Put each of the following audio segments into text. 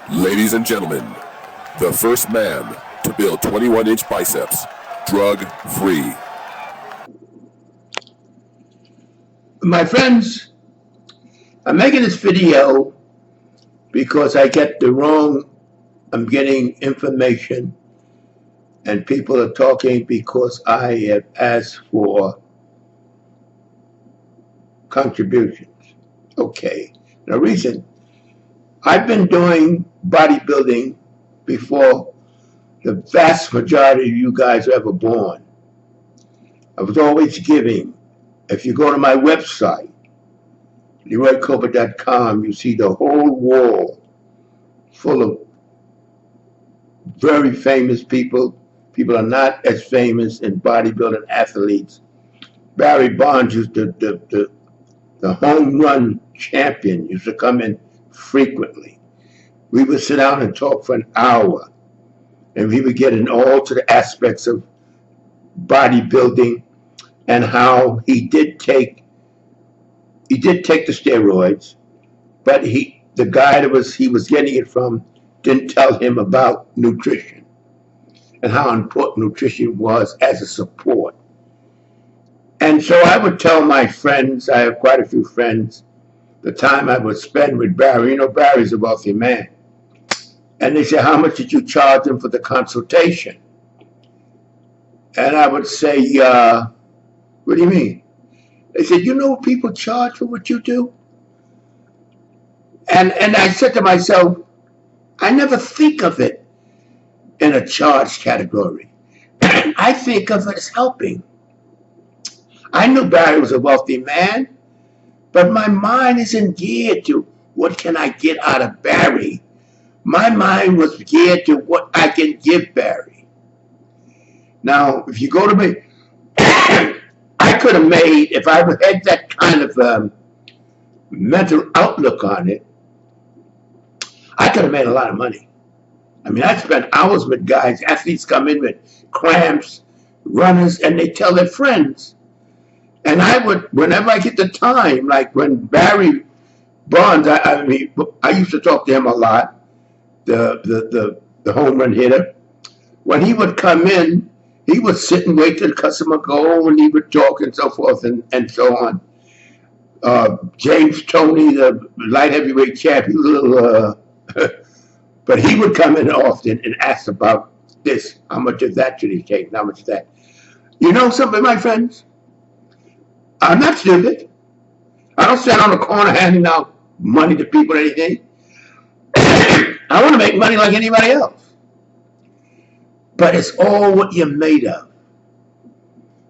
Ladies and gentlemen, the first man to build 21-inch biceps, drug-free. My friends, I'm making this video because I'm getting information and people are talking because I have asked for contributions. Okay, the reason I've been doing bodybuilding before the vast majority of you guys were ever born. I was always giving. If you go to my website, LeroyColbert.com, you see the whole wall full of very famous people. People are not as famous in bodybuilding athletes. Barry Bonds used the home run champion used to come in frequently. We would sit down and talk for an hour, and we would get in all to the aspects of bodybuilding and how he did take the steroids, but the guy that he was getting it from didn't tell him about nutrition and how important nutrition was as a support. And so I would tell my friends, I have quite a few friends, the time I would spend with Barry. You know, Barry's a wealthy man. And they say, how much did you charge him for the consultation? And I would say, what do you mean? They said, you know what people charge for what you do? And I said to myself, I never think of it in a charge category. I think of it as helping. I knew Barry was a wealthy man, but my mind isn't geared to what can I get out of Barry. My mind was geared to what I can give Barry. Now, if you go to me, I could have made, if I had that kind of mental outlook on it, I could have made a lot of money. I mean, I spent hours with guys, athletes come in with cramps, runners, and they tell their friends. And I would, whenever I get the time, like when Barry Bonds, I used to talk to him a lot, the home run hitter. When he would come in, he would sit and wait till the customer go, and he would talk and so forth and so on. James Toney, the light heavyweight champ, he was a little, but he would come in often and ask about this. How much of that should he take? And how much of that? You know something, my friends? I'm not stupid. I don't stand on the corner handing out money to people or anything. I want to make money like anybody else. But it's all what you're made of.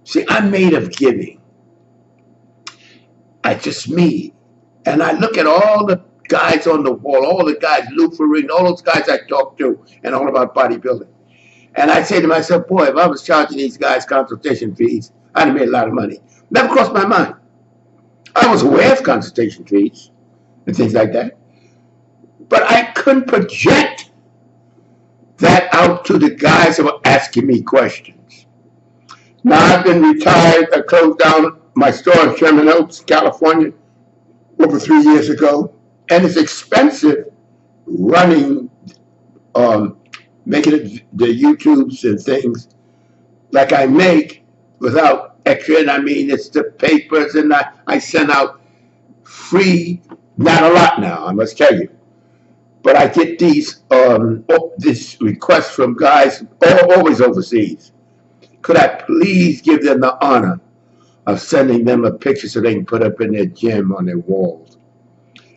See, I'm made of giving. It's just me. And I look at all the guys on the wall, all the guys, Lou Ferrigno, all those guys I talk to, and all about bodybuilding. And I say to myself, boy, if I was charging these guys consultation fees, I'd have made a lot of money. Never crossed my mind. I was aware of consultation fees and things like that. But I couldn't project that out to the guys that were asking me questions. Now I've been retired. I closed down my store in Sherman Oaks, California, over 3 years ago. And it's expensive running, making it, the YouTubes and things like I make without extra. And I mean, it's the papers, and I send out free, not a lot now, I must tell you. But I get this request from guys always overseas. Could I please give them the honor of sending them a picture so they can put up in their gym on their walls?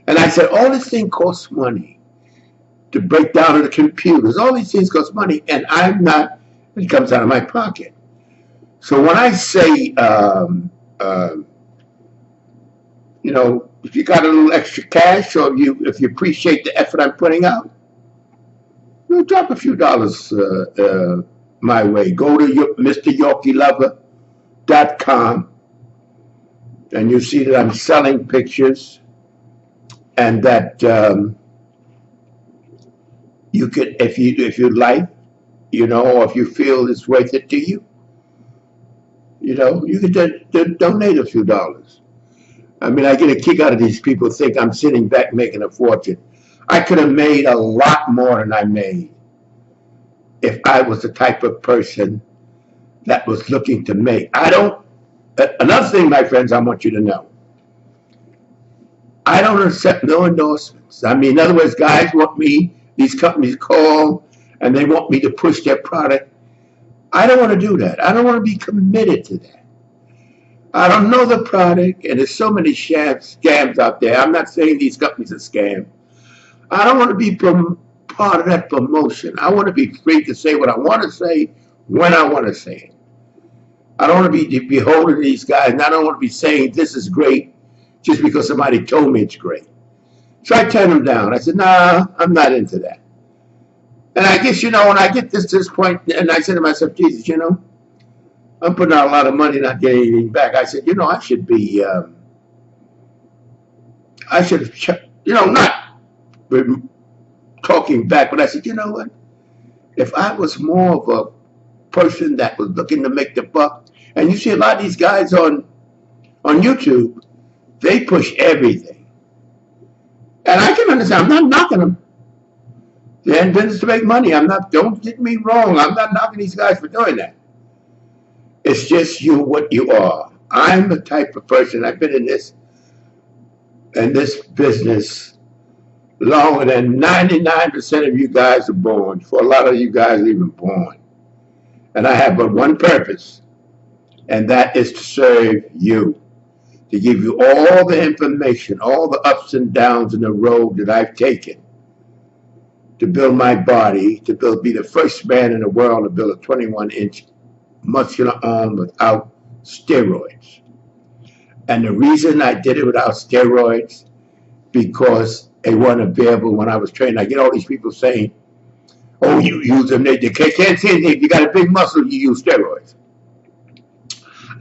And I said, all this thing costs money to break down on the computers. All these things cost money, and I'm not, it comes out of my pocket. So when I say, you know, if you got a little extra cash, or if you appreciate the effort I'm putting out, you'll drop a few dollars my way. Go to MrYorkieLover.com, and you see that I'm selling pictures, and that you could, if you'd like, you know, or if you feel it's worth it to you, you know, you could donate a few dollars. I mean, I get a kick out of these people think I'm sitting back making a fortune. I could have made a lot more than I made if I was the type of person that was looking to make. Another thing, my friends, I want you to know. I don't accept no endorsements. I mean, in other words, guys want me, these companies call, and they want me to push their product. I don't want to do that. I don't want to be committed to that. I don't know the product, and there's so many scams out there. I'm not saying these companies are scams. I don't want to be part of that promotion. I want to be free to say what I want to say when I want to say it. I don't want to be beholden to these guys, and I don't want to be saying this is great just because somebody told me it's great. So I turned them down. I said, nah, I'm not into that. And I guess, when I get to this point, and I said to myself, Jesus, I'm putting out a lot of money, not getting anything back. I said, I should be, not talking back, but I said, you know what? If I was more of a person that was looking to make the buck, and you see a lot of these guys on YouTube, they push everything. And I can understand, I'm not knocking them. They're in business to make money. Don't get me wrong, I'm not knocking these guys for doing that. It's just what you are. I'm the type of person, I've been in this business longer than 99% of you guys are born. For a lot of you guys are even born. And I have but one purpose, and that is to serve you, to give you all the information, all the ups and downs in the road that I've taken to build my body, to be the first man in the world to build a 21-inch muscular arm without steroids. And the reason I did it without steroids, because they weren't available when I was training. I get all these people saying, oh, you use them, they can't see anything. If you got a big muscle, you use steroids.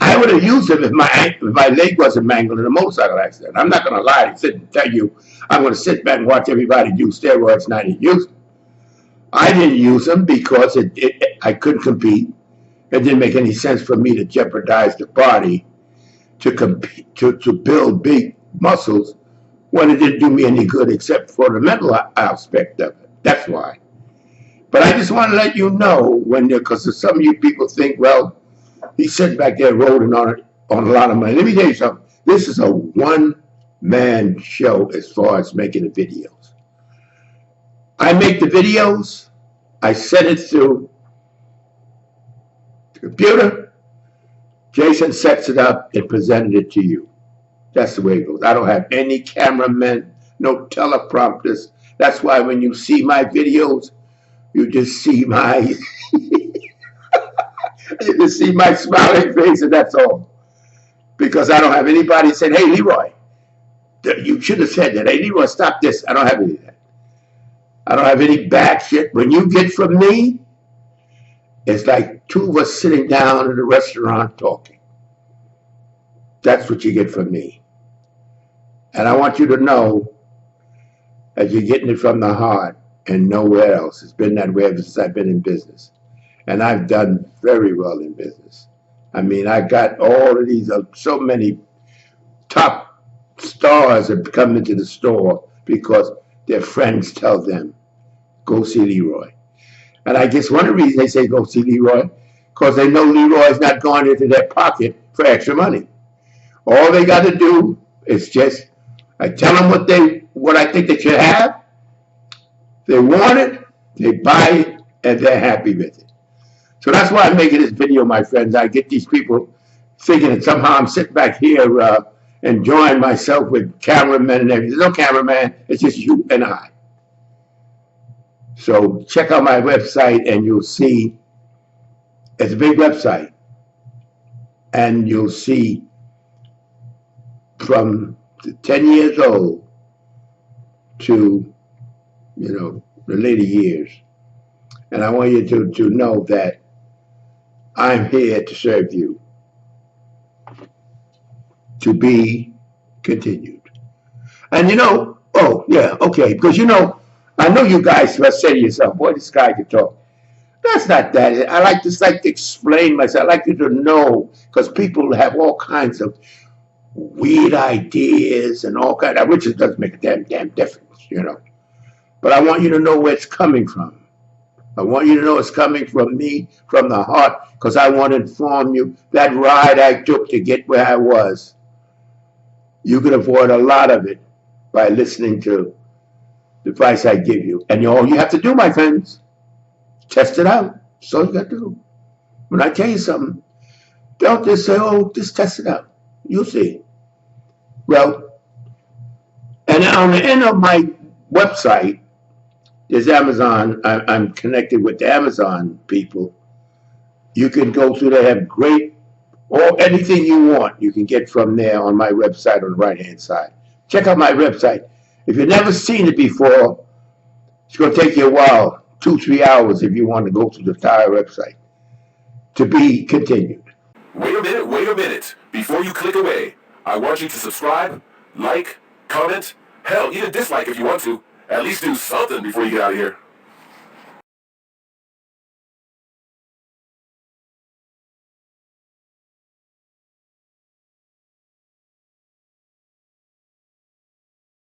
I would have used them if my leg wasn't mangled in a motorcycle accident. I'm not going to lie and sit and tell you I'm going to sit back and watch everybody do steroids and I didn't use them. I didn't use them because I couldn't compete. It didn't make any sense for me to jeopardize the body to compete, to build big muscles when it didn't do me any good except for the mental aspect of it. That's why. But I just want to let you know, because some of you people think, well, he's sitting back there rolling on a lot of money. Let me tell you something. This is a one-man show as far as making the videos. I make the videos. I send it through the computer. Jason sets it up and presented it to you. That's the way it goes. I don't have any cameramen, no teleprompters. That's why when you see my videos, you just see my you just see my smiling face, and that's all. Because I don't have anybody saying, hey, Leroy, you should have said that. Hey, Leroy, stop this. I don't have any of that. I don't have any bad shit. When you get from me, it's like two of us sitting down at a restaurant talking. That's what you get from me. And I want you to know that you're getting it from the heart and nowhere else. It's been that way ever since I've been in business. And I've done very well in business. I mean, I got all of these, so many top stars have come into the store because their friends tell them, go see Leroy. And I guess one of the reasons they say go see Leroy, because they know Leroy's not going into their pocket for extra money. All they got to do is just, I tell them what I think they should have. They want it, they buy it, and they're happy with it. So that's why I'm making this video, my friends. I get these people thinking that somehow I'm sitting back here enjoying myself with cameramen and everything. There's no cameraman, it's just you and I. So check out my website and you'll see, it's a big website. And you'll see from 10 years old to, the later years. And I want you to know that I'm here to serve you. To be continued. And oh yeah, okay, because I know you guys must say to yourself, boy, this guy can talk. That's not that. I like to explain myself. I like you to know, because people have all kinds of weird ideas and all kinds of, which it doesn't make a damn difference, But I want you to know where it's coming from. I want you to know it's coming from me, from the heart, because I want to inform you that ride I took to get where I was, you could avoid a lot of it by listening to the advice I give you. And all you have to do, my friends, test it out. That's all you got to do. When I tell you something, don't just say, oh, just test it out. You'll see. Well, and on the end of my website, there's Amazon. I'm connected with the Amazon people. You can go through there, have great, or anything you want, you can get from there on my website on the right-hand side. Check out my website. If you've never seen it before, it's going to take you a while, 2-3 hours if you want to go through the entire website. To be continued. Wait a minute. Before you click away, I want you to subscribe, like, comment, hell, even dislike if you want to. At least do something before you get out of here.